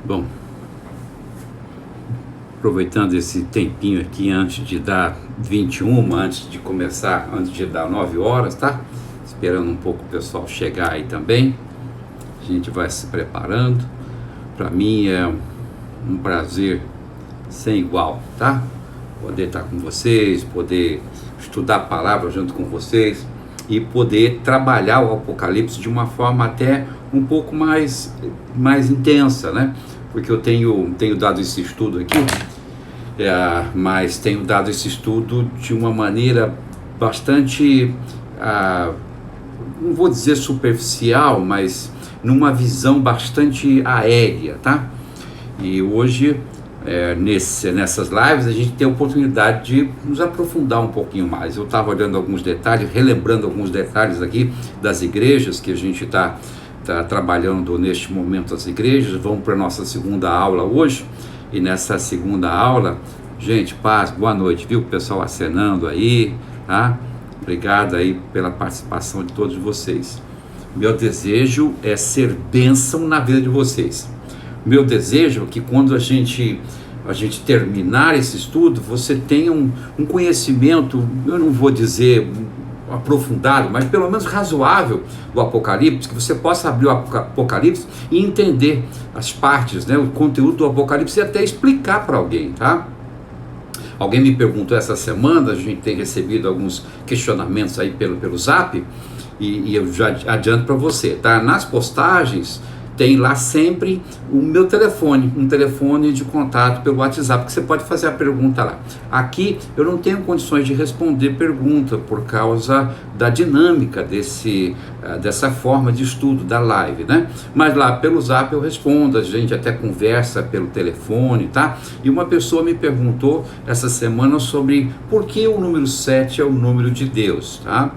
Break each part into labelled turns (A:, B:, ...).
A: Bom, aproveitando esse tempinho aqui antes de dar 21, antes de começar, antes de dar 9 horas, tá? Esperando um pouco o pessoal chegar aí também. A gente vai se preparando. Para mim é um prazer sem igual, tá? Poder estar com vocês, poder estudar a palavra junto com vocês e poder trabalhar o Apocalipse de uma forma até um pouco mais intensa, né? Porque eu tenho dado esse estudo aqui, mas tenho dado esse estudo de uma maneira bastante, não vou dizer superficial, mas numa visão bastante aérea, tá? E hoje, nessas lives, a gente tem a oportunidade de nos aprofundar um pouquinho mais. Eu estava olhando alguns detalhes, relembrando alguns detalhes aqui das igrejas que a gente está trabalhando neste momento. As igrejas vão para a nossa segunda aula hoje, e nessa segunda aula, gente, paz, boa noite, viu, pessoal acenando aí, tá? Obrigado aí pela participação de todos vocês. Meu desejo é ser bênção na vida de vocês. Meu desejo é que quando a gente terminar esse estudo, você tenha um conhecimento, eu não vou dizer aprofundado, mas pelo menos razoável do Apocalipse, que você possa abrir o Apocalipse e entender as partes, né, o conteúdo do Apocalipse e até explicar para alguém, tá? Alguém me perguntou essa semana, a gente tem recebido alguns questionamentos aí pelo Zap, e eu já adianto para você, tá? Nas postagens tem lá sempre o meu telefone, um telefone de contato pelo WhatsApp, que você pode fazer a pergunta lá. Aqui eu não tenho condições de responder pergunta por causa da dinâmica dessa forma de estudo da live, né? Mas lá pelo Zap eu respondo, a gente até conversa pelo telefone, tá? E uma pessoa me perguntou essa semana sobre por que o número 7 é o número de Deus, tá?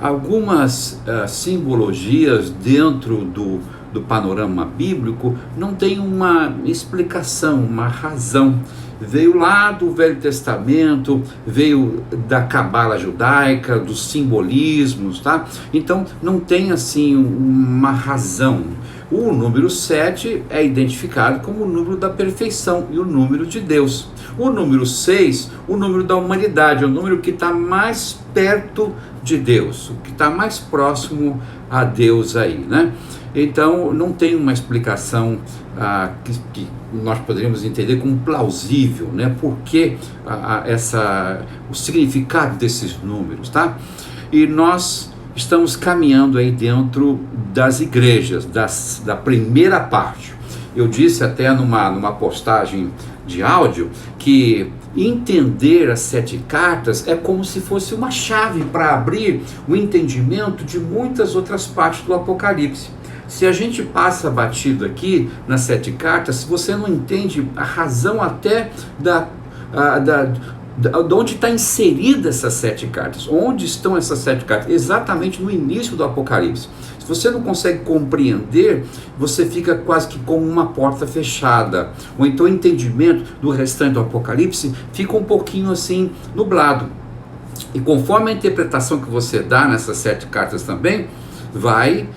A: Algumas simbologias dentro do panorama bíblico não tem uma explicação, uma razão. Veio lá do Velho Testamento, veio da cabala judaica, dos simbolismos, tá? Então não tem assim uma razão. O número 7 é identificado como o número da perfeição e o número de Deus. O número 6, o número da humanidade, é o número que está mais perto de Deus, o que está mais próximo a Deus aí, né? Então não tem uma explicação que nós poderíamos entender como plausível, né? Por que o significado desses números, tá? E nós estamos caminhando aí dentro das igrejas, da primeira parte. Eu disse até numa postagem de áudio que entender as 7 cartas é como se fosse uma chave para abrir o entendimento de muitas outras partes do Apocalipse. Se a gente passa batido aqui nas 7 cartas, se você não entende a razão até de onde está inserida essas 7 cartas, onde estão essas 7 cartas, exatamente no início do Apocalipse. Se você não consegue compreender, você fica quase que como uma porta fechada, ou então o entendimento do restante do Apocalipse fica um pouquinho assim nublado. E conforme a interpretação que você dá nessas 7 cartas também, vai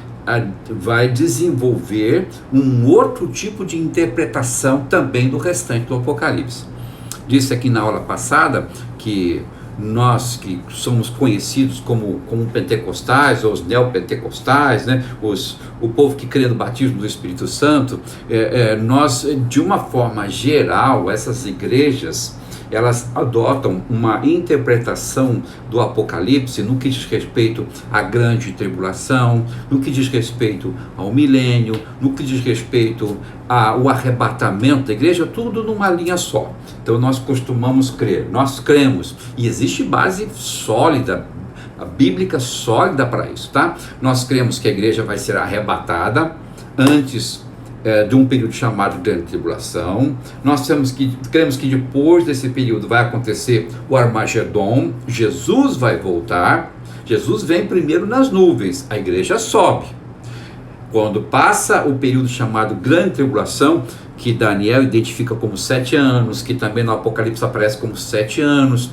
A: desenvolver um outro tipo de interpretação também do restante do Apocalipse. Disse aqui na aula passada que nós que somos conhecidos como pentecostais, ou os neopentecostais, né? O povo que crê no batismo do Espírito Santo, nós, de uma forma geral, essas igrejas, elas adotam uma interpretação do Apocalipse no que diz respeito à grande tribulação, no que diz respeito ao milênio, no que diz respeito ao arrebatamento da igreja, tudo numa linha só. Então nós costumamos crer, nós cremos, e existe base sólida, a bíblica sólida para isso, tá? Nós cremos que a igreja vai ser arrebatada antes de um período chamado grande tribulação. Nós cremos que depois desse período vai acontecer o Armagedon, Jesus vai voltar, Jesus vem primeiro nas nuvens, a igreja sobe. Quando passa o período chamado grande tribulação, que Daniel identifica como 7 anos, que também no Apocalipse aparece como 7 anos,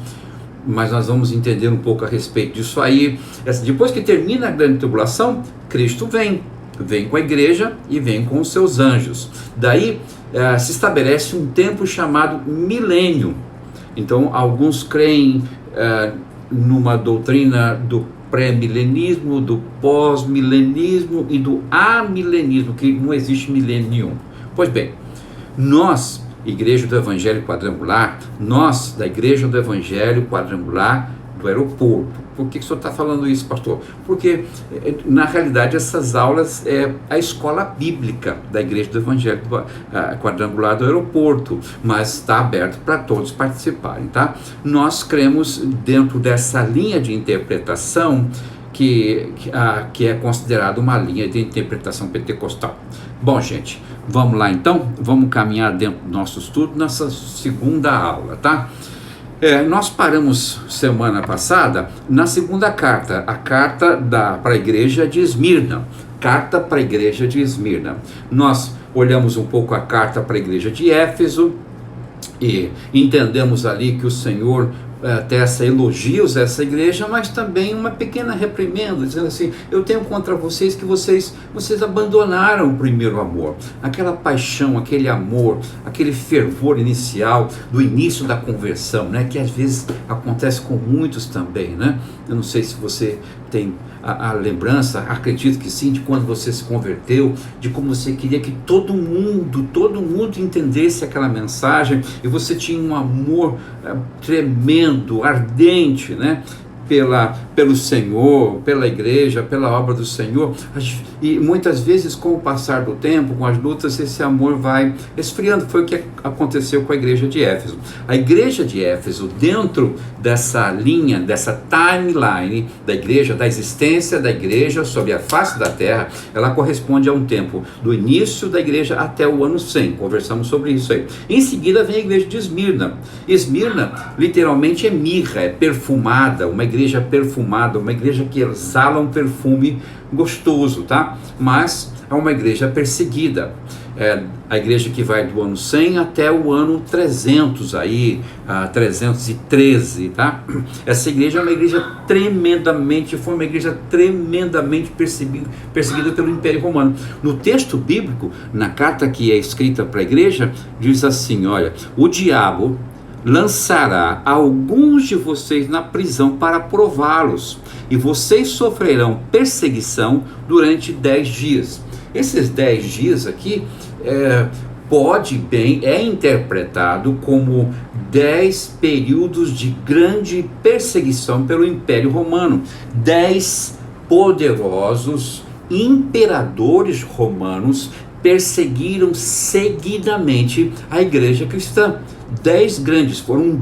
A: mas nós vamos entender um pouco a respeito disso aí. Depois que termina a grande tribulação, Cristo vem vem com a igreja e vem com os seus anjos. Daí se estabelece um tempo chamado milênio. Então alguns creem numa doutrina do pré-milenismo, do pós-milenismo e do amilenismo, que não existe milênio nenhum. Pois bem, nós, Igreja do Evangelho Quadrangular, nós da Igreja do Evangelho Quadrangular do Aeroporto. Por que o senhor está falando isso, pastor? Porque, na realidade, essas aulas é a escola bíblica da Igreja do Evangelho Quadrangular do Aeroporto, mas está aberto para todos participarem, tá? Nós cremos dentro dessa linha de interpretação que é considerada uma linha de interpretação pentecostal. Bom, gente, vamos lá então? Vamos caminhar dentro do nosso estudo nessa segunda aula, tá? Nós paramos semana passada na segunda carta, a carta para a igreja de Esmirna. Carta para a igreja de Esmirna. Nós olhamos um pouco a carta para a igreja de Éfeso e entendemos ali que o Senhor tece elogios a essa igreja, mas também uma pequena reprimenda, dizendo assim: eu tenho contra vocês que vocês abandonaram o primeiro amor, aquela paixão, aquele amor, aquele fervor inicial do início da conversão, né, que às vezes acontece com muitos também, né? Eu não sei se você tem a lembrança, acredito que sim, de quando você se converteu, de como você queria que todo mundo entendesse aquela mensagem, e você tinha um amor tremendo, ardente, né? Pelo Senhor, pela igreja, pela obra do Senhor, e muitas vezes com o passar do tempo, com as lutas, esse amor vai esfriando. Foi o que aconteceu com a igreja de Éfeso. A igreja de Éfeso, dentro dessa linha, dessa timeline da igreja, da existência da igreja sobre a face da terra, ela corresponde a um tempo do início da igreja até o ano 100, conversamos sobre isso aí. Em seguida vem a igreja de Esmirna. Esmirna literalmente é mirra, é perfumada, uma igreja perfumada, uma igreja que exala um perfume gostoso, tá? Mas é uma igreja perseguida. É a igreja que vai do ano 100 até o ano 300 aí, 313, tá? Essa igreja é uma igreja foi uma igreja tremendamente perseguida pelo Império Romano. No texto bíblico, na carta que é escrita para a igreja, diz assim: olha, o diabo lançará alguns de vocês na prisão para prová-los, e vocês sofrerão perseguição durante 10 dias. Esses 10 dias aqui é interpretado como 10 períodos de grande perseguição pelo Império Romano. 10 poderosos imperadores romanos perseguiram seguidamente a igreja cristã. 10 grandes, foram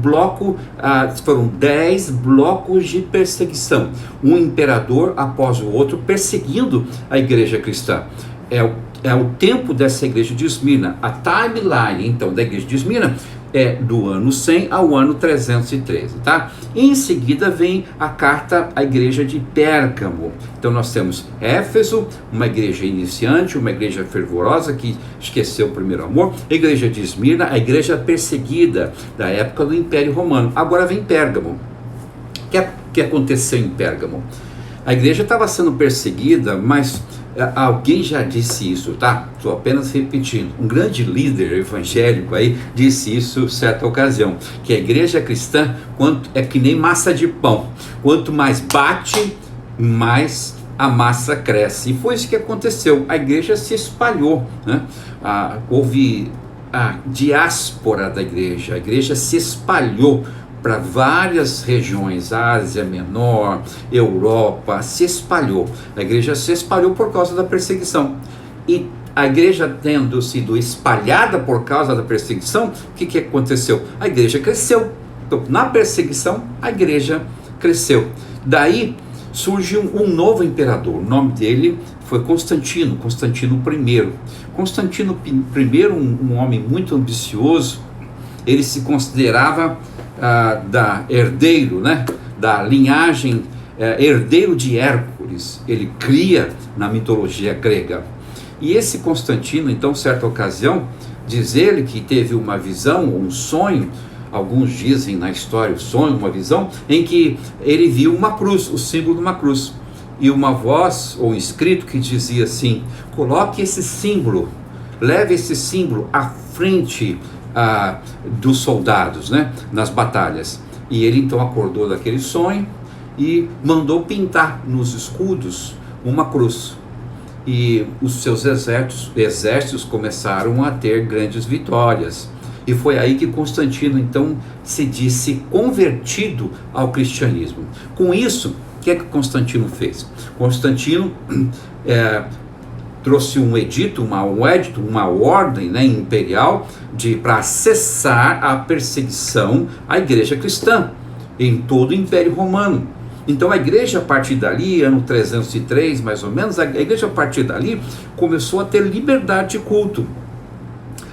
A: 10 blocos de perseguição, um imperador após o outro perseguindo a igreja cristã. É o tempo dessa igreja de Esmirna. A timeline então da igreja de Esmirna é do ano 100 ao ano 313, tá? Em seguida vem a carta à igreja de Pérgamo. Então nós temos Éfeso, uma igreja iniciante, uma igreja fervorosa que esqueceu o primeiro amor. A igreja de Esmirna, a igreja perseguida da época do Império Romano. Agora vem Pérgamo. O que aconteceu em Pérgamo? A igreja estava sendo perseguida, mas alguém já disse isso, tá? Estou apenas repetindo. Um grande líder evangélico aí disse isso certa ocasião, que a igreja cristã é que nem massa de pão. Quanto mais bate, mais a massa cresce. E foi isso que aconteceu. A igreja se espalhou, né? Houve a diáspora da igreja. A igreja se espalhou para várias regiões, Ásia Menor, Europa, se espalhou. A igreja se espalhou por causa da perseguição. E a igreja tendo sido espalhada por causa da perseguição, o que aconteceu? A igreja cresceu. Então, na perseguição, a igreja cresceu. Daí surge um novo imperador. O nome dele foi Constantino I. Constantino I, um homem muito ambicioso, ele se considerava herdeiro, né, da linhagem, herdeiro de Hércules. Ele cria na mitologia grega. E esse Constantino, então, certa ocasião, diz ele que teve uma visão, um sonho, alguns dizem na história, um sonho, uma visão, em que ele viu uma cruz, o símbolo de uma cruz. e uma voz ou um escrito que dizia assim: coloque esse símbolo, leve esse símbolo à frente dos soldados, né, nas batalhas. E ele então acordou daquele sonho e mandou pintar nos escudos uma cruz. E os seus exércitos começaram a ter grandes vitórias. E foi aí que Constantino então se disse convertido ao cristianismo. Com isso, o que é que Constantino fez? Constantino trouxe um edito, uma ordem, né, imperial para cessar a perseguição à igreja cristã em todo o Império Romano. Então a igreja, a partir dali, ano 303 mais ou menos, a igreja a partir dali começou a ter liberdade de culto.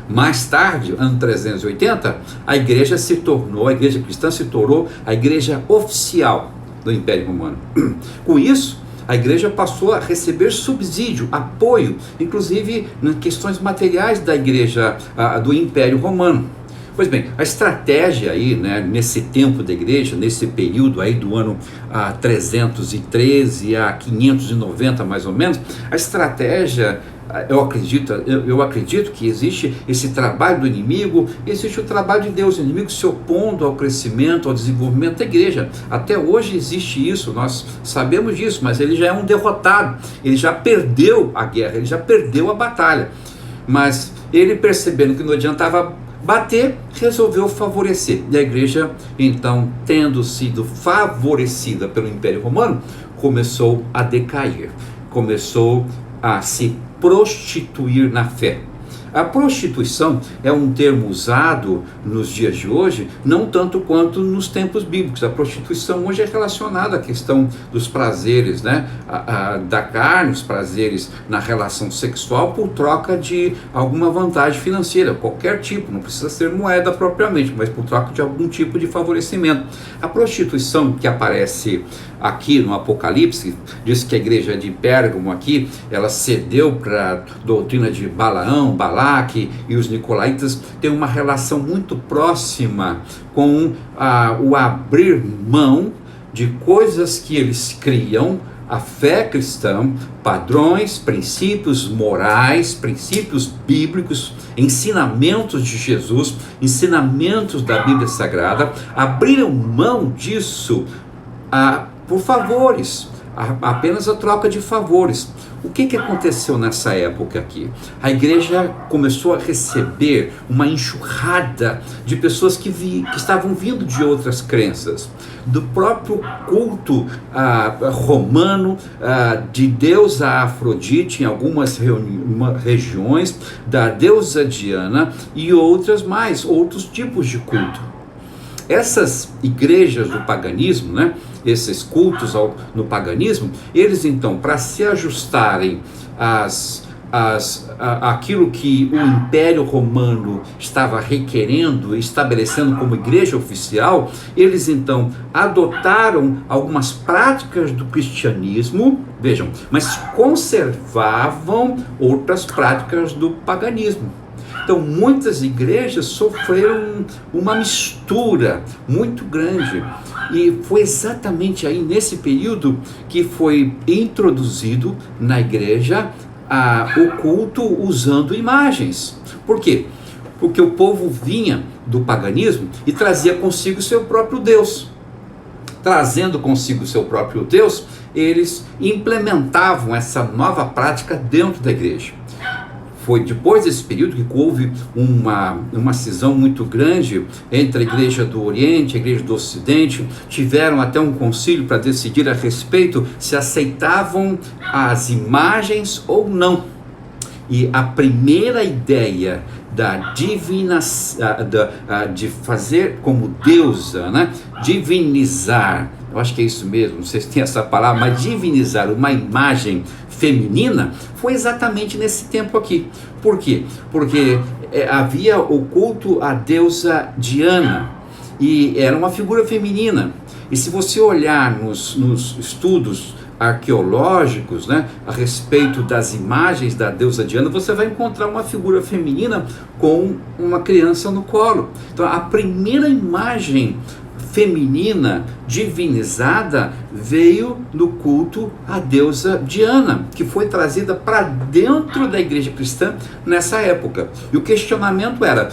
A: Mais tarde, ano 380, a igreja cristã se tornou a igreja oficial do Império Romano. Com isso, a igreja passou a receber subsídio, apoio, inclusive em questões materiais da igreja do Império Romano. Pois bem, a estratégia aí, né, nesse tempo da igreja, nesse período aí do ano 313 a 590 mais ou menos, a estratégia, eu acredito que existe esse trabalho do inimigo, existe o trabalho de Deus, o inimigo se opondo ao crescimento, ao desenvolvimento da igreja. Até hoje existe isso, nós sabemos disso, mas ele já é um derrotado, ele já perdeu a guerra, ele já perdeu a batalha. Mas ele, percebendo que não adiantava bater, resolveu favorecer. E a igreja, então, tendo sido favorecida pelo Império Romano, começou a decair, começou a se prostituir na fé. A prostituição é um termo usado nos dias de hoje, não tanto quanto nos tempos bíblicos. A prostituição hoje é relacionada à questão dos prazeres, né, da carne, os prazeres na relação sexual por troca de alguma vantagem financeira, qualquer tipo, não precisa ser moeda propriamente, mas por troca de algum tipo de favorecimento. A prostituição que aparece aqui no Apocalipse, diz que a igreja de Pérgamo aqui, ela cedeu para a doutrina de Balaão, Balaque e os nicolaítas, tem uma relação muito próxima com o abrir mão de coisas que eles criam, a fé cristã, padrões, princípios morais, princípios bíblicos, ensinamentos de Jesus, ensinamentos da Bíblia Sagrada, abriram mão disso por favores, apenas a troca de favores. O que aconteceu nessa época aqui? A igreja começou a receber uma enxurrada de pessoas que estavam vindo de outras crenças, do próprio culto romano, de deusa Afrodite em algumas regiões, da deusa Diana e outros tipos de culto. Essas igrejas do paganismo, né, esses cultos no paganismo, eles então, para se ajustarem àquilo que o Império Romano estava requerendo, estabelecendo como igreja oficial, eles então adotaram algumas práticas do cristianismo, vejam, mas conservavam outras práticas do paganismo. Então, muitas igrejas sofreram uma mistura muito grande. E foi exatamente aí nesse período que foi introduzido na igreja o culto usando imagens. Por quê? Porque o povo vinha do paganismo e trazia consigo seu próprio Deus. Trazendo consigo seu próprio Deus, eles implementavam essa nova prática dentro da igreja. Foi depois desse período que houve uma cisão muito grande entre a igreja do Oriente e a igreja do Ocidente. Tiveram até um concílio para decidir a respeito se aceitavam as imagens ou não. E a primeira ideia de fazer como deusa, né? Divinizar, eu acho que é isso mesmo, não sei se tem essa palavra, mas divinizar uma imagem feminina foi exatamente nesse tempo aqui. Por quê? Porque havia o culto à deusa Diana e era uma figura feminina. E se você olhar nos estudos arqueológicos, né, a respeito das imagens da deusa Diana, você vai encontrar uma figura feminina com uma criança no colo. Então a primeira imagem feminina divinizada veio no culto à deusa Diana, que foi trazida para dentro da igreja cristã nessa época. E o questionamento era: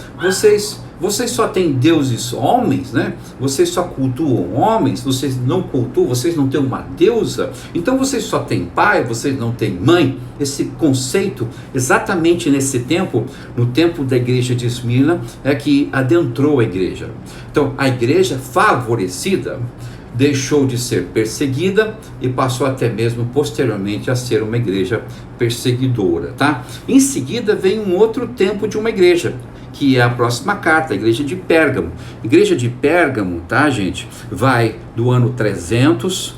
A: vocês só têm deuses homens, né? Vocês só cultuam homens, vocês não cultuam, vocês não têm uma deusa, então vocês só têm pai, vocês não têm mãe. Esse conceito, exatamente nesse tempo, no tempo da igreja de Esmirna, é que adentrou a igreja. Então, a igreja favorecida deixou de ser perseguida e passou até mesmo posteriormente a ser uma igreja perseguidora, tá? Em seguida vem um outro tempo de uma igreja, que é a próxima carta, a igreja de Pérgamo. Igreja de Pérgamo, tá, gente? Vai do ano 300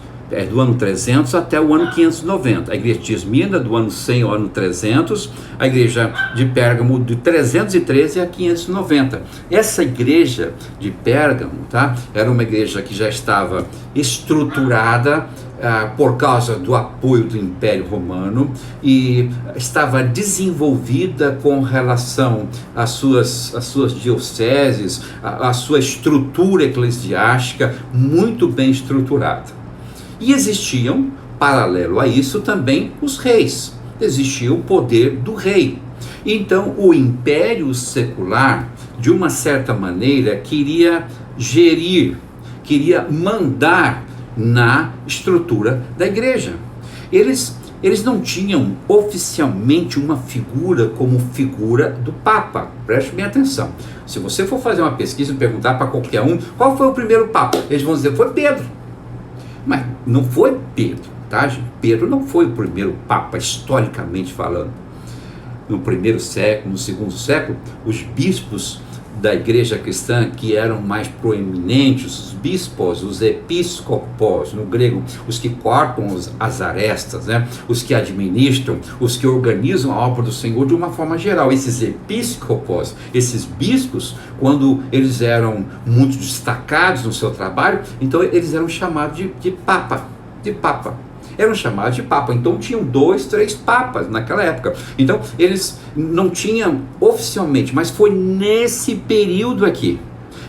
A: até o ano 590. A igreja de Esmirna, do ano 100 ao ano 300. A igreja de Pérgamo, de 313 a 590. Essa igreja de Pérgamo, tá? Era uma igreja que já estava estruturada por causa do apoio do Império Romano e estava desenvolvida com relação às suas dioceses, a sua estrutura eclesiástica muito bem estruturada. E existiam, paralelo a isso, também os reis. Existia o poder do rei. Então, o império secular, de uma certa maneira, queria gerir, queria mandar na estrutura da igreja. Eles não tinham oficialmente uma figura como figura do Papa. Preste bem atenção. Se você for fazer uma pesquisa e perguntar para qualquer um qual foi o primeiro Papa, eles vão dizer: foi Pedro. Mas não foi Pedro, tá, gente? Pedro não foi o primeiro Papa, historicamente falando. No primeiro século, no segundo século, os bispos da igreja cristã que eram mais proeminentes, os bispos, os episcopos, no grego, os que cortam as arestas, né? Os que administram, os que organizam a obra do Senhor de uma forma geral. Esses episcopos, esses bispos, quando eles eram muito destacados no seu trabalho, então eles eram chamados de papa. Eram chamados de papa. Então tinham 2, 3 papas naquela época. Então eles não tinham oficialmente, mas foi nesse período aqui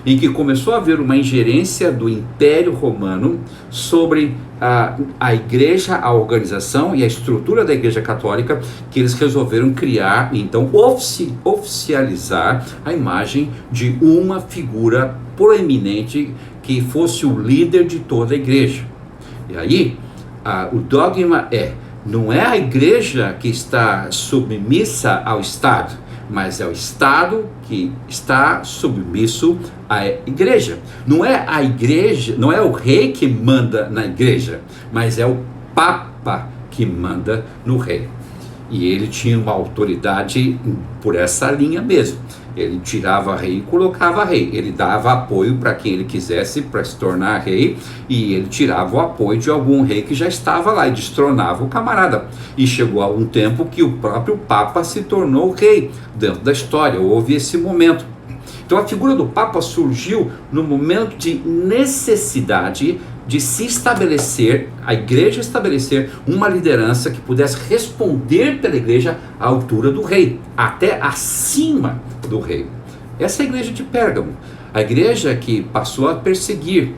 A: em que começou a haver uma ingerência do Império Romano sobre a igreja, a organização e a estrutura da igreja católica, que eles resolveram criar, então oficializar a imagem de uma figura proeminente que fosse o líder de toda a igreja. E aí o dogma não é a igreja que está submissa ao Estado, mas é o Estado que está submisso à igreja. Não é a igreja, não é o rei que manda na igreja, mas é o Papa que manda no rei. E ele tinha uma autoridade por essa linha mesmo. Ele tirava rei e colocava rei. Ele dava apoio para quem ele quisesse para se tornar rei, e ele tirava o apoio de algum rei que já estava lá e destronava o camarada. E chegou a um tempo que o próprio Papa se tornou rei dentro da história. Houve esse momento. Então a figura do Papa surgiu no momento de necessidade de se estabelecer, a igreja estabelecer uma liderança que pudesse responder pela igreja à altura do rei, até acima do rei. Essa é a igreja de Pérgamo, a igreja que passou a perseguir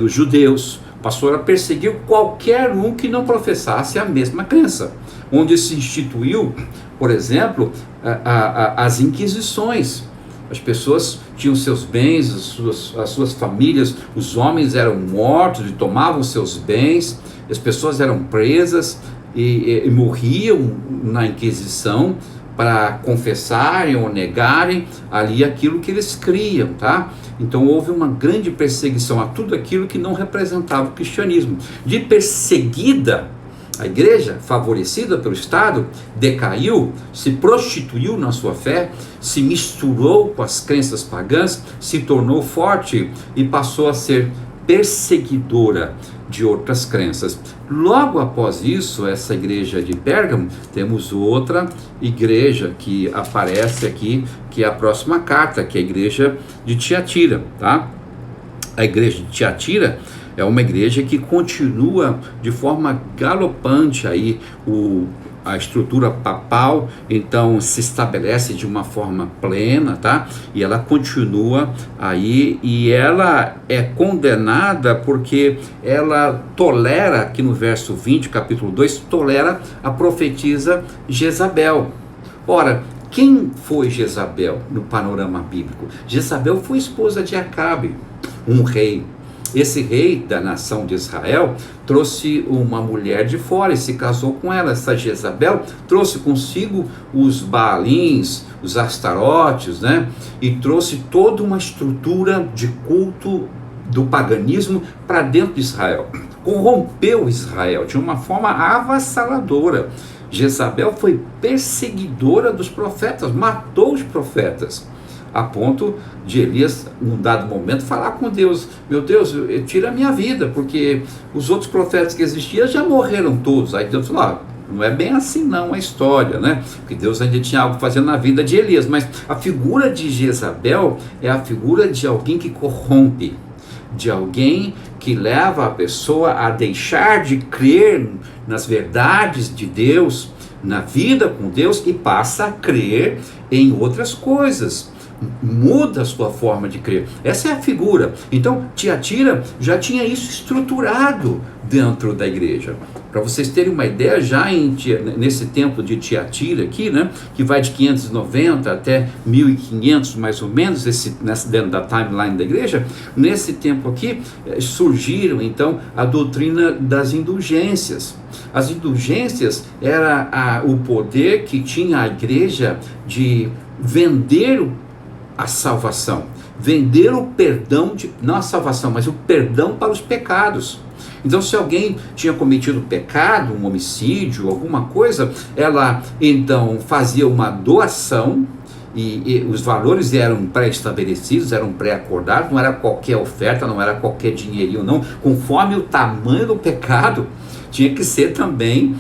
A: os judeus, passou a perseguir qualquer um que não professasse a mesma crença, onde se instituiu, por exemplo, as inquisições. As pessoas tinham seus bens, as suas famílias, os homens eram mortos e tomavam seus bens, as pessoas eram presas e morriam na Inquisição para confessarem ou negarem ali aquilo que eles criam, tá? Então houve uma grande perseguição a tudo aquilo que não representava o cristianismo. De perseguida, a igreja, favorecida pelo Estado, decaiu, se prostituiu na sua fé, se misturou com as crenças pagãs, se tornou forte e passou a ser perseguidora de outras crenças. Logo após isso, essa igreja de Pérgamo, temos outra igreja que aparece aqui, que é a próxima carta, que é a igreja de Tiatira, tá? A igreja de Tiatira é uma igreja que continua de forma galopante aí a estrutura papal então se estabelece de uma forma plena, tá? E ela continua aí, e ela é condenada porque ela tolera, aqui no verso 20, capítulo 2, tolera a profetisa Jezabel. Ora, quem foi Jezabel no panorama bíblico? Jezabel foi esposa de Acabe, um rei. Esse rei da nação de Israel trouxe uma mulher de fora e se casou com ela. Essa Jezabel trouxe consigo os Baalins, os Astarotes, né? E trouxe toda uma estrutura de culto do paganismo para dentro de Israel. Corrompeu Israel de uma forma avassaladora. Jezabel foi perseguidora dos profetas, matou os profetas, a ponto de Elias, num dado momento, falar com Deus: meu Deus, tira a minha vida, porque os outros profetas que existiam já morreram todos. Aí Deus falou: não é bem assim não a história, né? Porque Deus ainda tinha algo fazendo na vida de Elias. Mas a figura de Jezabel é a figura de alguém que corrompe, de alguém que leva a pessoa a deixar de crer nas verdades de Deus, na vida com Deus, e passa a crer em outras coisas. Muda a sua forma de crer. Essa é a figura. Então, Tiatira já tinha isso estruturado dentro da igreja. Para vocês terem uma ideia, já nesse tempo de Tiatira aqui, né, que vai de 590 até 1500 mais ou menos, dentro da timeline da igreja, nesse tempo aqui surgiram então a doutrina das indulgências. As indulgências era o poder que tinha a igreja de vender a salvação, vender o perdão, não a salvação, mas o perdão para os pecados. Então, se alguém tinha cometido pecado, um homicídio, alguma coisa, ela então fazia uma doação, e os valores eram pré-estabelecidos, eram pré-acordados, não era qualquer oferta, não era qualquer dinheirinho, não, conforme o tamanho do pecado, tinha que ser também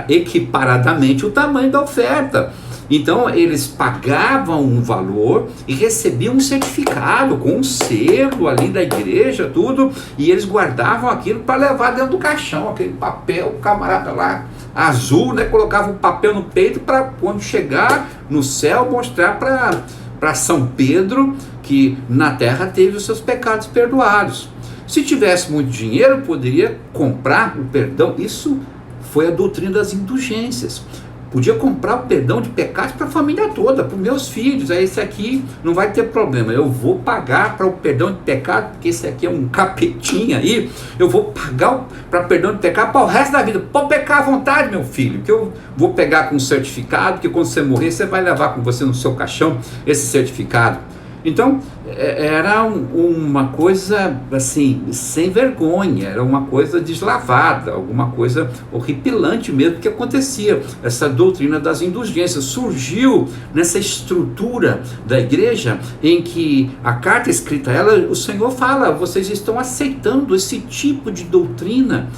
A: equiparadamente o tamanho da oferta. Então eles pagavam um valor e recebiam um certificado com um selo ali da igreja, tudo, e eles guardavam aquilo para levar dentro do caixão, aquele papel, o camarada lá azul, né, colocava o papel no peito para quando chegar no céu mostrar para São Pedro que na terra teve os seus pecados perdoados. Se tivesse muito dinheiro, poderia comprar o perdão. Isso foi a doutrina das indulgências. Podia comprar o perdão de pecados para a família toda, para os meus filhos. Aí esse aqui não vai ter problema, eu vou pagar para o perdão de pecado, porque esse aqui é um capetinha aí, eu vou pagar para perdão de pecado para o resto da vida. Pode pecar à vontade, meu filho, que eu vou pegar com um certificado, que quando você morrer, você vai levar com você no seu caixão esse certificado. Então, era uma coisa assim, sem vergonha, era uma coisa deslavada, alguma coisa horripilante mesmo que acontecia. Essa doutrina das indulgências surgiu nessa estrutura da igreja, em que a carta escrita a ela, o Senhor fala: vocês estão aceitando esse tipo de doutrina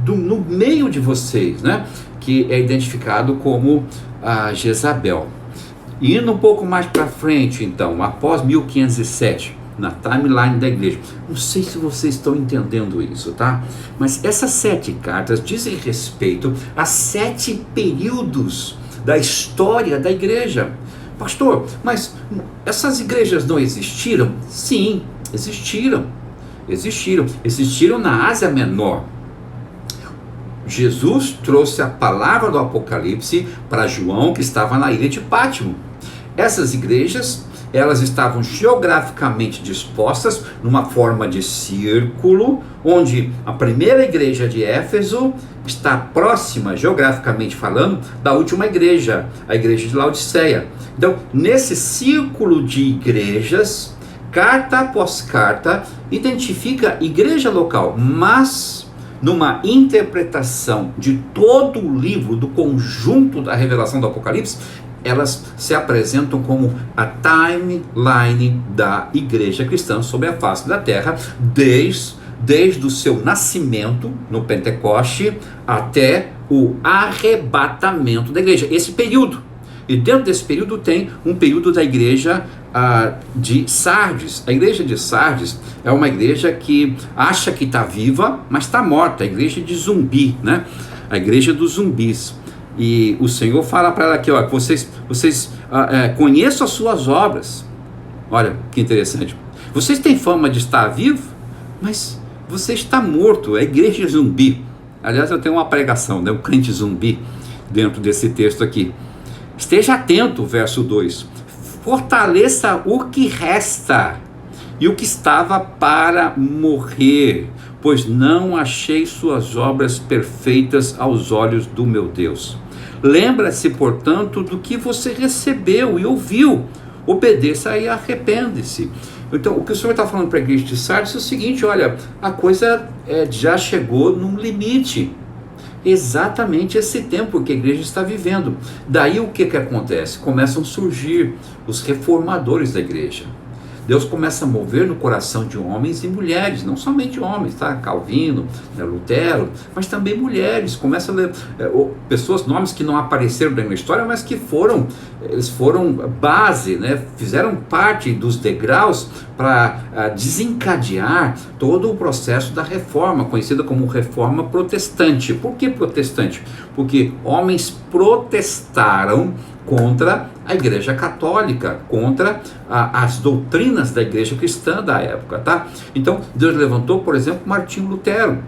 A: no meio de vocês, né? Que é identificado como a Jezabel. Indo um pouco mais para frente, então, após 1507, na timeline da igreja, não sei se vocês estão entendendo isso, tá? Mas essas 7 cartas dizem respeito a 7 períodos da história da igreja. Pastor, mas essas igrejas não existiram? Sim, existiram. Existiram na Ásia Menor. Jesus trouxe a palavra do Apocalipse para João, que estava na ilha de Pátimo. Essas igrejas, elas estavam geograficamente dispostas numa forma de círculo, onde a primeira igreja de Éfeso está próxima, geograficamente falando, da última igreja, a igreja de Laodiceia. Então, nesse círculo de igrejas, carta após carta, identifica igreja local, mas numa interpretação de todo o livro, do conjunto da revelação do Apocalipse, elas se apresentam como a timeline da igreja cristã sobre a face da terra, desde o seu nascimento no Pentecoste até o arrebatamento da igreja. Esse período. E dentro desse período tem um período da igreja de Sardes. A igreja de Sardes é uma igreja que acha que está viva, mas está morta. A igreja de zumbi, né? a igreja dos zumbis. E o Senhor fala para ela aqui, ó, vocês conheçam as suas obras. Olha que interessante. Vocês têm fama de estar vivo, mas você está morto. É a igreja zumbi. Aliás, eu tenho uma pregação, né, um crente zumbi, dentro desse texto aqui. Esteja atento, verso 2. Fortaleça o que resta e o que estava para morrer, pois não achei suas obras perfeitas aos olhos do meu Deus. Lembra-se, portanto, do que você recebeu e ouviu. Obedeça e arrepende-se. Então, o que o Senhor está falando para a igreja de Sardes é o seguinte: olha, a coisa já chegou num limite. Exatamente esse tempo que a igreja está vivendo. Daí o que acontece? Começam a surgir os reformadores da igreja. Deus começa a mover no coração de homens e mulheres, não somente homens, tá? Calvino, Lutero, mas também mulheres. Começa a ler pessoas, nomes que não apareceram na história, mas que eles foram base, né? Fizeram parte dos degraus para desencadear todo o processo da reforma, conhecida como reforma protestante. Por que protestante? Porque homens protestaram contra a igreja católica, contra as doutrinas da igreja cristã da época, tá? Então, Deus levantou, por exemplo, Martinho Lutero.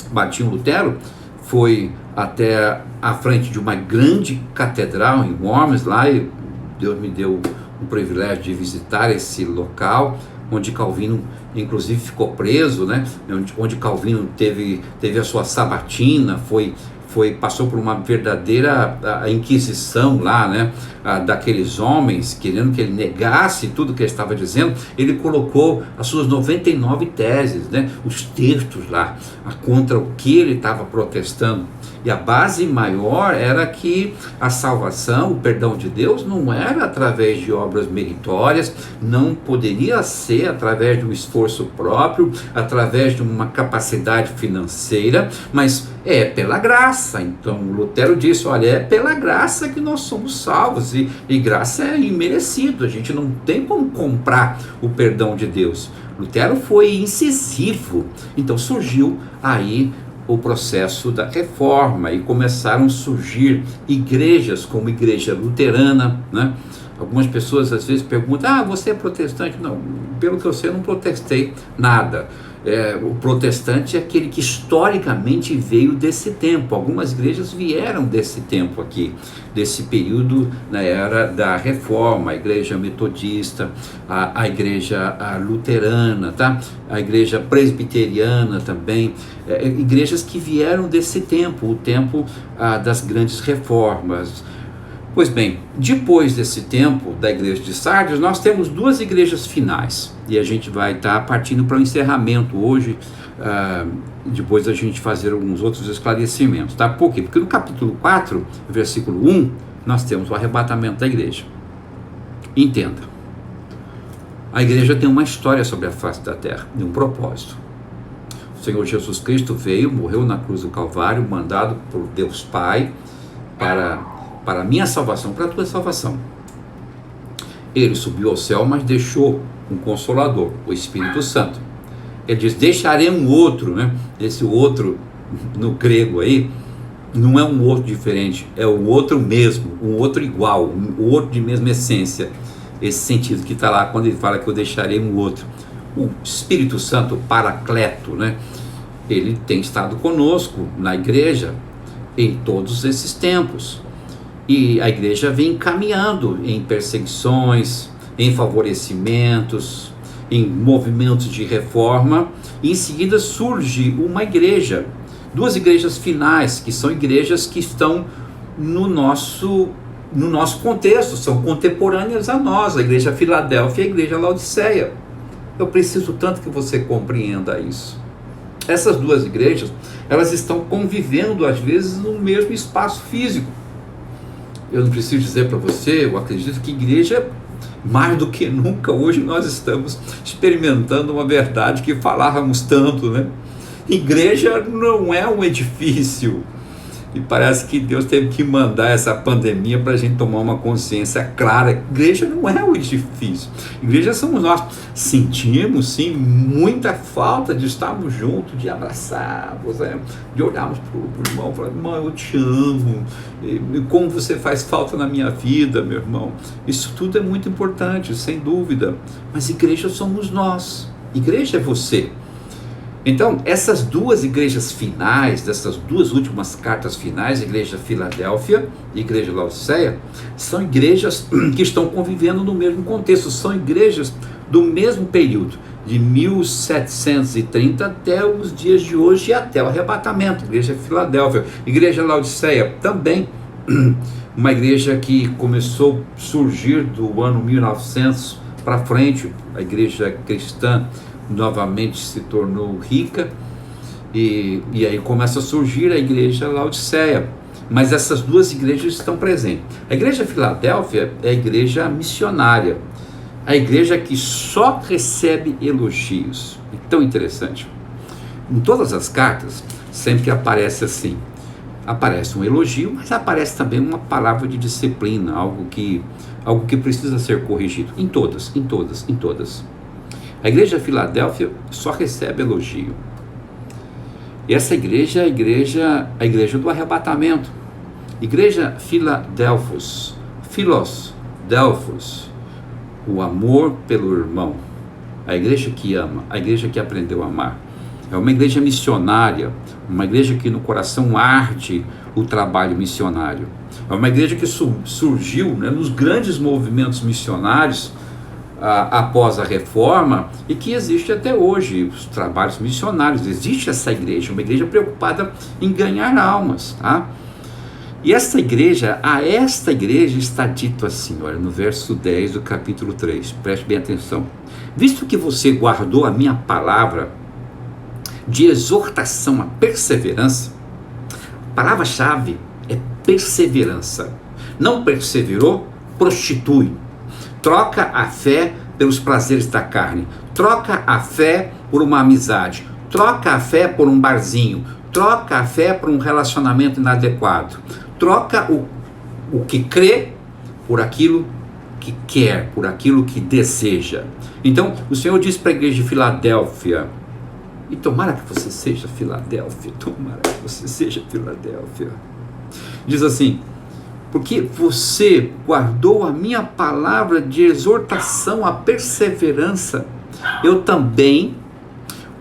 A: Martinho Lutero foi até a frente de uma grande catedral em Worms, lá, e Deus me deu o privilégio de visitar esse local, onde Calvino, inclusive, ficou preso, né? Onde Calvino teve a sua sabatina, passou por uma verdadeira inquisição lá, né, daqueles homens, querendo que ele negasse tudo que ele estava dizendo. Ele colocou as suas 99 teses, né, os textos lá, contra o que ele estava protestando. E a base maior era que a salvação, o perdão de Deus, não era através de obras meritórias, não poderia ser através de um esforço próprio, através de uma capacidade financeira, mas é pela graça. Então Lutero disse: olha, é pela graça que nós somos salvos, e graça é imerecido, a gente não tem como comprar o perdão de Deus. Lutero foi incisivo. Então surgiu aí o processo da reforma e começaram a surgir igrejas como Igreja Luterana, né? Algumas pessoas às vezes perguntam: você é protestante? Não, pelo que eu sei, eu não protestei nada. O protestante é aquele que historicamente veio desse tempo. Algumas igrejas vieram desse tempo aqui, desse período na era da reforma. A igreja metodista, a igreja luterana, tá? A igreja presbiteriana também, igrejas que vieram desse tempo, o tempo das grandes reformas. Pois bem, depois desse tempo da igreja de Sardes, nós temos duas igrejas finais, e a gente vai estar partindo para o encerramento hoje, depois a gente fazer alguns outros esclarecimentos, tá? Por quê? Porque no capítulo 4, versículo 1, nós temos o arrebatamento da igreja. Entenda, a igreja tem uma história sobre a face da terra, e um propósito. O Senhor Jesus Cristo veio, morreu na cruz do Calvário, mandado por Deus Pai para a minha salvação, para a tua salvação. Ele subiu ao céu, mas deixou um Consolador, o Espírito Santo. Ele diz: deixarei um outro, né? Esse outro, no grego aí, não é um outro diferente, é o outro mesmo, um outro igual, um outro de mesma essência. Esse sentido que está lá quando ele fala que eu deixarei um outro. O Espírito Santo, o Paracleto, né? Ele tem estado conosco na igreja em todos esses tempos. E a igreja vem caminhando em perseguições, em favorecimentos, em movimentos de reforma, e em seguida surge uma igreja, duas igrejas finais, que são igrejas que estão no nosso contexto, são contemporâneas a nós, a igreja Filadélfia e a igreja Laodiceia. Eu preciso tanto que você compreenda isso. Essas duas igrejas, elas estão convivendo às vezes no mesmo espaço físico. Eu não preciso dizer para você, eu acredito que igreja, mais do que nunca, hoje nós estamos experimentando uma verdade que falávamos tanto, né? Igreja não é um edifício. E parece que Deus teve que mandar essa pandemia para a gente tomar uma consciência clara. Igreja não é o edifício. Igreja somos nós. Sentimos, sim, muita falta de estarmos juntos, de abraçarmos, de olharmos para o irmão e falar: irmão, eu te amo. E como você faz falta na minha vida, meu irmão. Isso tudo é muito importante, sem dúvida. Mas igreja somos nós. Igreja é você. Então, essas duas igrejas finais, dessas duas últimas cartas finais, a igreja Filadélfia e a igreja Laodiceia, são igrejas que estão convivendo no mesmo contexto, são igrejas do mesmo período, de 1730 até os dias de hoje e até o arrebatamento. Igreja Filadélfia, igreja Laodiceia também, uma igreja que começou a surgir do ano 1900 para frente, a igreja cristã novamente se tornou rica, e aí começa a surgir a igreja Laodiceia, mas essas duas igrejas estão presentes. A igreja Filadélfia é a igreja missionária, a igreja que só recebe elogios. É tão interessante, em todas as cartas sempre aparece assim, aparece um elogio, mas aparece também uma palavra de disciplina, algo que precisa ser corrigido, em todas. A igreja Filadélfia só recebe elogio. E essa igreja é a igreja do arrebatamento. Igreja Filadelfos, Philos Delfos, o amor pelo irmão. A igreja que ama, a igreja que aprendeu a amar. É uma igreja missionária, uma igreja que no coração arde o trabalho missionário. É uma igreja que surgiu, nos grandes movimentos missionários após a reforma, e que existe até hoje, os trabalhos missionários. Existe essa igreja, uma igreja preocupada em ganhar almas, tá? E a esta igreja está dito assim, olha, no verso 10 do capítulo 3, preste bem atenção: visto que você guardou a minha palavra de exortação à perseverança. A palavra-chave é perseverança. Não perseverou, prostitui. Troca a fé pelos prazeres da carne. Troca a fé por uma amizade. Troca a fé por um barzinho. Troca a fé por um relacionamento inadequado. Troca o que crê por aquilo que quer, por aquilo que deseja. Então, o Senhor diz para a igreja de Filadélfia, e tomara que você seja Filadélfia, diz assim: porque você guardou a minha palavra de exortação à perseverança, eu também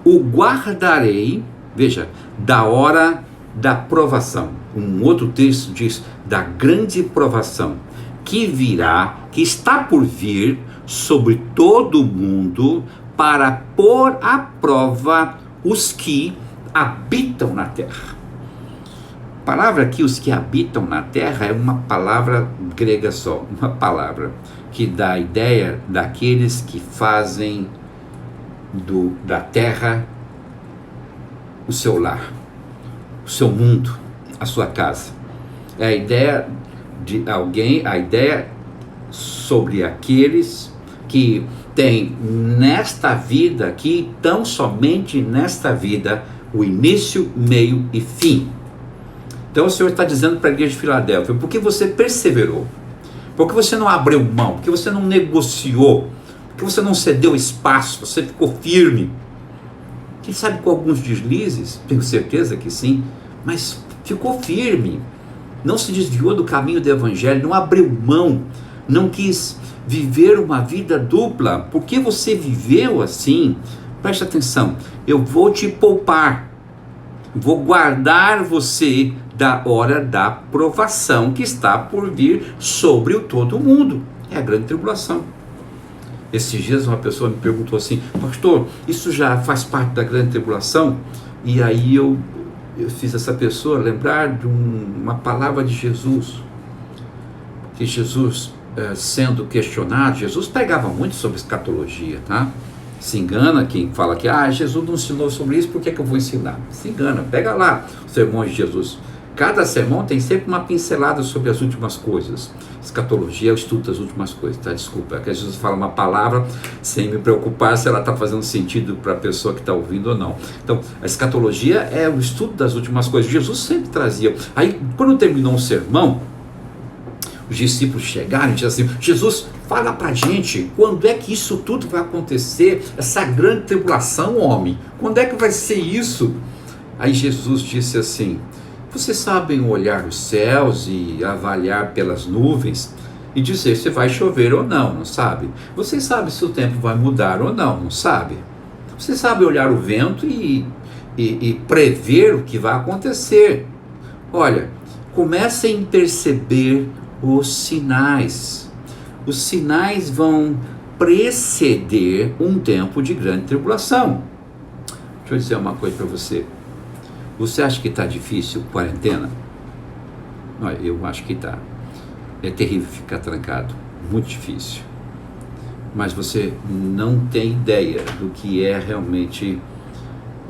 A: o guardarei, veja, da hora da provação. Um outro texto diz da grande provação, que virá, que está por vir sobre todo o mundo, para pôr à prova os que habitam na terra. A palavra aqui, os que habitam na terra, é uma palavra grega só, uma palavra que dá a ideia daqueles que fazem da terra o seu lar, o seu mundo, a sua casa. É a ideia de alguém, a ideia sobre aqueles que têm nesta vida aqui, tão somente nesta vida, o início, meio e fim. Então o Senhor está dizendo para a igreja de Filadélfia: porque você perseverou, porque você não abriu mão, porque você não negociou, porque você não cedeu espaço, você ficou firme. Quem sabe com alguns deslizes, tenho certeza que sim, mas ficou firme, não se desviou do caminho do evangelho, não abriu mão, não quis viver uma vida dupla. Porque você viveu assim, preste atenção, eu vou te poupar, vou guardar você da hora da provação que está por vir sobre o todo mundo. É a grande tribulação. Esses dias uma pessoa me perguntou assim: pastor, isso já faz parte da grande tribulação? E aí eu fiz essa pessoa lembrar de uma palavra de Jesus, que Jesus, sendo questionado, Jesus pregava muito sobre escatologia, tá? Se engana quem fala que Jesus não ensinou sobre isso, por que eu vou ensinar? Se engana, pega lá os sermões de Jesus. Cada sermão tem sempre uma pincelada sobre as últimas coisas. Escatologia é o estudo das últimas coisas, tá? Desculpa, é que às vezes fala uma palavra sem me preocupar se ela está fazendo sentido para a pessoa que está ouvindo ou não. Então, a escatologia é o estudo das últimas coisas. Jesus sempre trazia. Aí, quando terminou o sermão, os discípulos chegaram e disseram assim: Jesus, fala pra gente, quando é que isso tudo vai acontecer? Essa grande tribulação, homem, quando é que vai ser isso? Aí Jesus disse assim: vocês sabem olhar os céus e avaliar pelas nuvens e dizer se vai chover ou não, não sabe? Vocês sabem se o tempo vai mudar ou não, não sabe? Vocês sabem olhar o vento e prever o que vai acontecer. Olha, comecem a perceber os sinais. Os sinais vão preceder um tempo de grande tribulação. Deixa eu dizer uma coisa para você. Você acha que está difícil quarentena? Olha, eu acho que está. É terrível ficar trancado, muito difícil. Mas você não tem ideia do que é realmente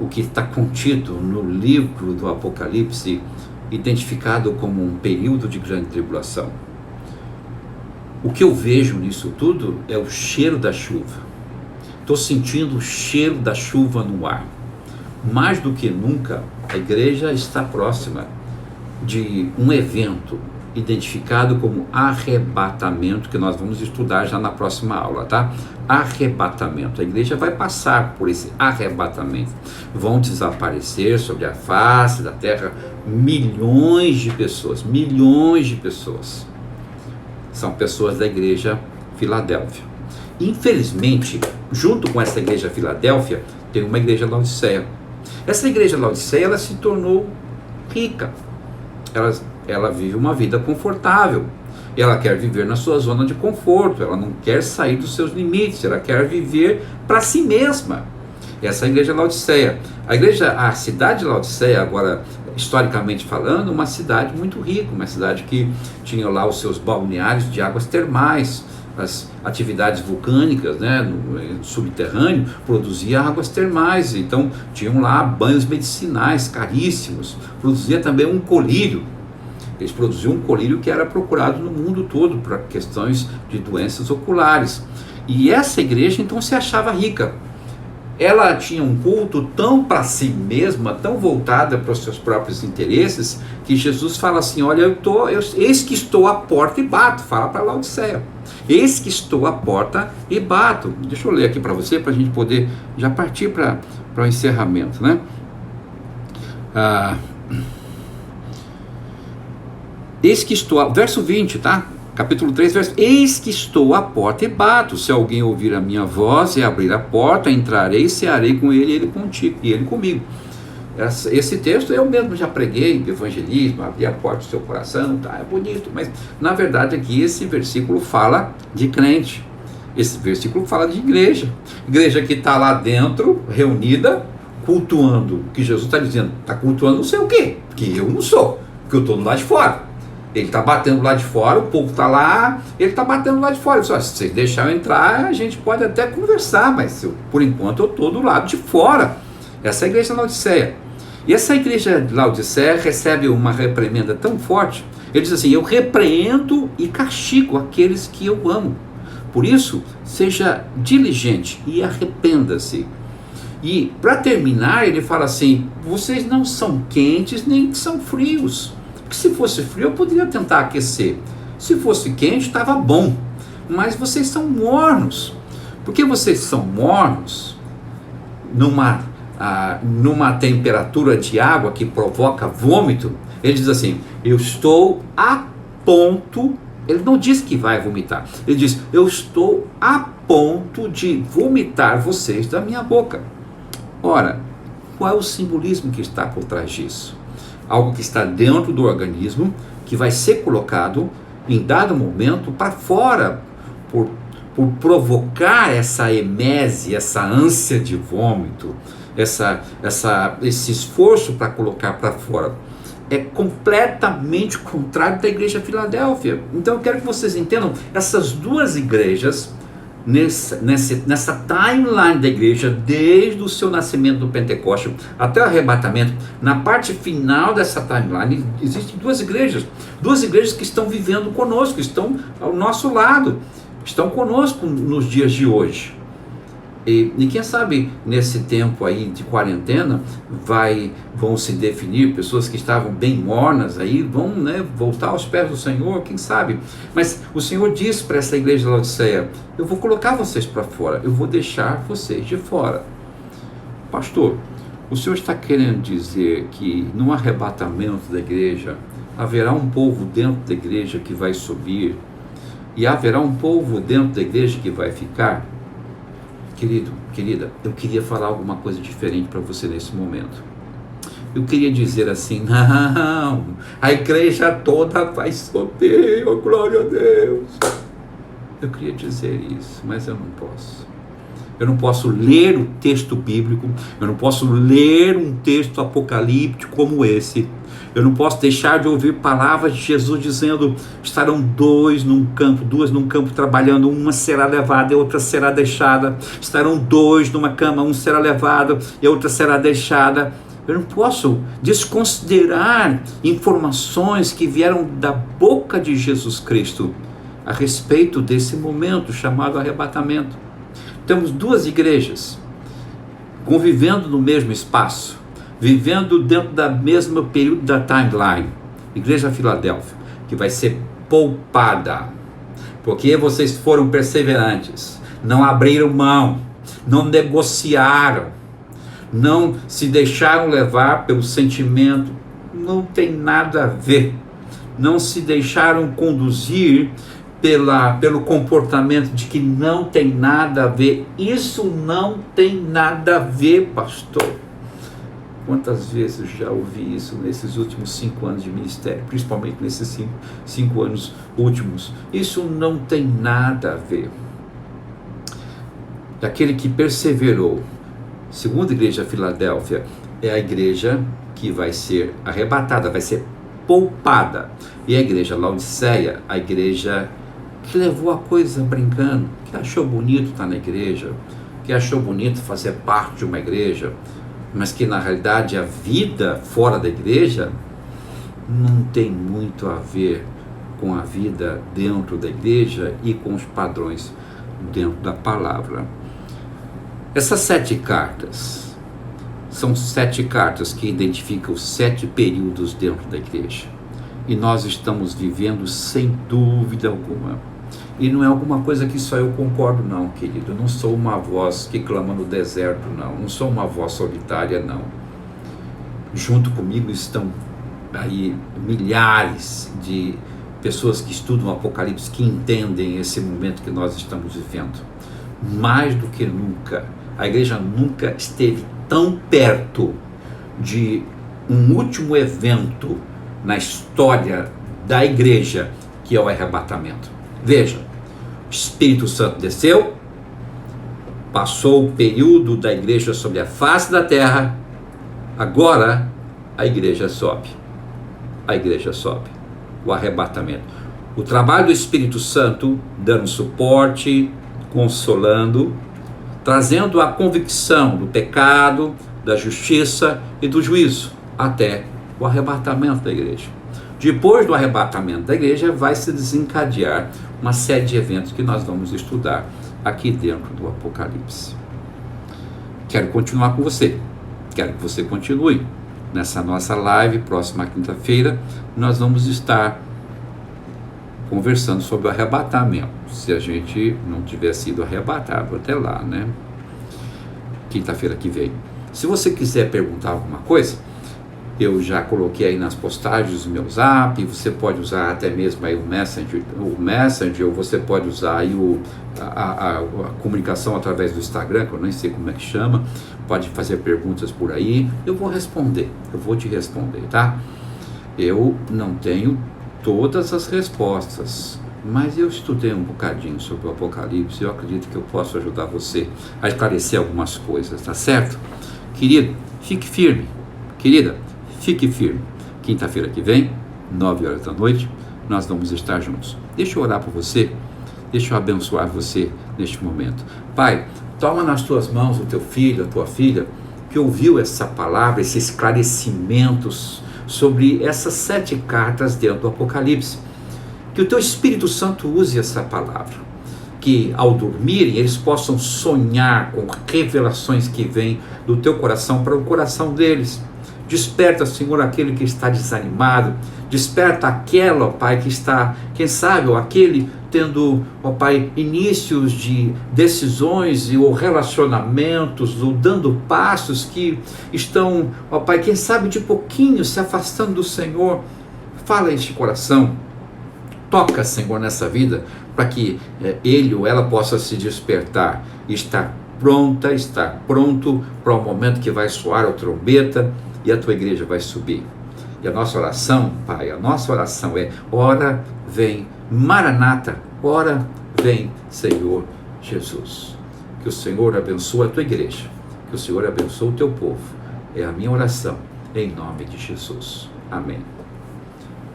A: o que está contido no livro do Apocalipse, identificado como um período de grande tribulação. O que eu vejo nisso tudo é o cheiro da chuva. Estou sentindo o cheiro da chuva no ar. Mais do que nunca, a igreja está próxima de um evento identificado como arrebatamento, que nós vamos estudar já na próxima aula, tá? Arrebatamento. A igreja vai passar por esse arrebatamento. Vão desaparecer sobre a face da terra milhões de pessoas. Milhões de pessoas. São pessoas da igreja Filadélfia. Infelizmente, junto com essa igreja Filadélfia, tem uma igreja Laodiceia. Essa igreja Laodiceia, ela se tornou rica. Ela vive uma vida confortável. Ela quer viver na sua zona de conforto. Ela não quer sair dos seus limites. Ela quer viver para si mesma. Essa é a igreja Laodiceia. A cidade de Laodiceia, agora, historicamente falando, uma cidade muito rica, uma cidade que tinha lá os seus balneários de águas termais, as atividades vulcânicas, né, no subterrâneo, produzia águas termais, então tinham lá banhos medicinais caríssimos, produzia também um colírio. Eles produziam um colírio que era procurado no mundo todo para questões de doenças oculares. E essa igreja então se achava rica. Ela tinha um culto tão para si mesma, tão voltada para os seus próprios interesses, que Jesus fala assim: olha, eis que estou à porta e bato. Fala para Laodiceia: eis que estou à porta e bato. Deixa eu ler aqui para você, para a gente poder já partir para o encerramento, né? Eis que estou, verso 20, tá? Capítulo 3, verso: eis que estou à porta e bato. Se alguém ouvir a minha voz e abrir a porta, entrarei, cearei com ele, ele contigo, e ele comigo. Esse texto eu mesmo já preguei, evangelismo, abrir a porta do seu coração, tá? É bonito, mas na verdade aqui esse versículo fala de crente. Esse versículo fala de igreja. Igreja que está lá dentro, reunida, cultuando. O que Jesus está dizendo? Está cultuando não sei o quê, que eu não sou, porque eu estou do lado de fora. Ele está batendo lá de fora, o povo está lá, ele está batendo lá de fora. Ele diz: se vocês deixarem eu entrar, a gente pode até conversar, mas por enquanto eu estou do lado de fora. Essa é a igreja de Laodiceia. E essa igreja de Laodiceia recebe uma reprimenda tão forte. Ele diz assim: eu repreendo e castigo aqueles que eu amo. Por isso, seja diligente e arrependa-se. E para terminar, ele fala assim: vocês não são quentes nem são frios. Porque se fosse frio eu poderia tentar aquecer. Se fosse quente estava bom. Mas vocês são mornos. Porque vocês são mornos numa temperatura de água que provoca vômito. Ele diz assim: eu estou a ponto. Ele não diz que vai vomitar. Ele diz: eu estou a ponto de vomitar vocês da minha boca. Ora, qual é o simbolismo que está por trás disso? Algo que está dentro do organismo, que vai ser colocado em dado momento para fora, por provocar essa emese, essa ânsia de vômito, esse esforço para colocar para fora. É completamente contrário da igreja Filadélfia. Então eu quero que vocês entendam, essas duas igrejas nessa timeline da igreja, desde o seu nascimento do Pentecoste até o arrebatamento, na parte final dessa timeline, existem duas igrejas que estão vivendo conosco, estão ao nosso lado, estão conosco nos dias de hoje. E quem sabe nesse tempo aí de quarentena vão se definir pessoas que estavam bem mornas aí, vão, né, voltar aos pés do Senhor, quem sabe. Mas o Senhor disse para essa igreja de Laodiceia: eu vou colocar vocês para fora, eu vou deixar vocês de fora. Pastor, o Senhor está querendo dizer que no arrebatamento da igreja haverá um povo dentro da igreja que vai subir e haverá um povo dentro da igreja que vai ficar? Querido, querida, eu queria falar alguma coisa diferente para você nesse momento. Eu queria dizer assim: não, a igreja toda vai subir, oh glória a Deus. Eu queria dizer isso, mas eu não posso. Eu não posso ler o texto bíblico, eu não posso ler um texto apocalíptico como esse. Eu não posso deixar de ouvir palavras de Jesus dizendo: estarão duas num campo trabalhando, uma será levada e outra será deixada. Estarão dois numa cama, um será levado e a outra será deixada. Eu não posso desconsiderar informações que vieram da boca de Jesus Cristo a respeito desse momento chamado arrebatamento. Temos duas igrejas convivendo no mesmo espaço, vivendo dentro da mesma período da timeline. Igreja Filadélfia, que vai ser poupada, porque vocês foram perseverantes, não abriram mão, não negociaram, não se deixaram levar pelo sentimento, não tem nada a ver, não se deixaram conduzir pelo comportamento de que não tem nada a ver. Isso não tem nada a ver, pastor. Quantas vezes eu já ouvi isso nesses últimos 5 anos de ministério, principalmente nesses 5 anos últimos. Isso não tem nada a ver. Aquele que perseverou, segundo a igreja Filadélfia, é a igreja que vai ser arrebatada, vai ser poupada. E a igreja Laodiceia, a igreja que levou a coisa brincando, que achou bonito estar na igreja, que achou bonito fazer parte de uma igreja, mas que na realidade a vida fora da igreja não tem muito a ver com a vida dentro da igreja e com os padrões dentro da palavra. Essas 7 cartas são 7 cartas que identificam os 7 períodos dentro da igreja. E nós estamos vivendo sem dúvida alguma. E não é alguma coisa que só eu concordo não, querido. Eu não sou uma voz que clama no deserto, não. Não sou uma voz solitária, não. Junto comigo estão aí milhares de pessoas que estudam o Apocalipse, que entendem esse momento que nós estamos vivendo. Mais do que nunca, a igreja nunca esteve tão perto de um último evento na história da igreja, que é o arrebatamento. Veja, o Espírito Santo desceu, passou o período da igreja sobre a face da terra, agora a igreja sobe. A igreja sobe. O arrebatamento. O trabalho do Espírito Santo dando suporte, consolando, trazendo a convicção do pecado, da justiça e do juízo, até o arrebatamento da igreja. Depois do arrebatamento da igreja, vai se desencadear uma série de eventos que nós vamos estudar aqui dentro do Apocalipse. Quero continuar com você. Quero que você continue. Nessa nossa live, próxima quinta-feira, nós vamos estar conversando sobre o arrebatamento. Se a gente não tiver sido arrebatado até lá, né? Quinta-feira que vem. Se você quiser perguntar alguma coisa, eu já coloquei aí nas postagens o meu zap, você pode usar até mesmo aí o Messenger, ou você pode usar aí a comunicação através do Instagram, que eu nem sei como é que chama, pode fazer perguntas por aí, eu vou te responder, tá? Eu não tenho todas as respostas, mas eu estudei um bocadinho sobre o Apocalipse, eu acredito que eu posso ajudar você a esclarecer algumas coisas, tá certo? Querido, fique firme, querida, fique firme. Quinta-feira que vem, 9 horas da noite, nós vamos estar juntos. Deixa eu orar por você, Deixa eu abençoar você neste momento. Pai, toma nas tuas mãos o teu filho, a tua filha, que ouviu essa palavra, esses esclarecimentos sobre essas 7 cartas dentro do Apocalipse. Que o teu Espírito Santo use essa palavra, que ao dormirem eles possam sonhar com revelações que vêm do teu coração para o coração deles. Desperta, Senhor, aquele que está desanimado, desperta aquela, ó Pai, que está, quem sabe, ou aquele tendo, ó Pai, inícios de decisões ou relacionamentos, ou dando passos que estão, ó Pai, quem sabe de pouquinho se afastando do Senhor. Fala a este coração, toca, Senhor, nessa vida, para que ele ou ela possa se despertar e estar pronto para o momento que vai soar a trombeta e a tua igreja vai subir. E a nossa oração, Pai, a nossa oração é: ora vem Maranata, ora vem Senhor Jesus. Que o Senhor abençoe a tua igreja, que o Senhor abençoe o teu povo. É a minha oração, em nome de Jesus. Amém.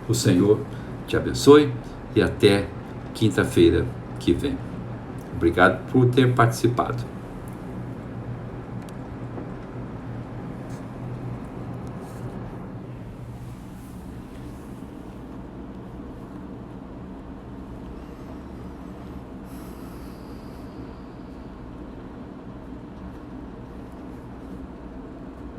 A: O Senhor te abençoe e até quinta-feira que vem. Obrigado por ter participado.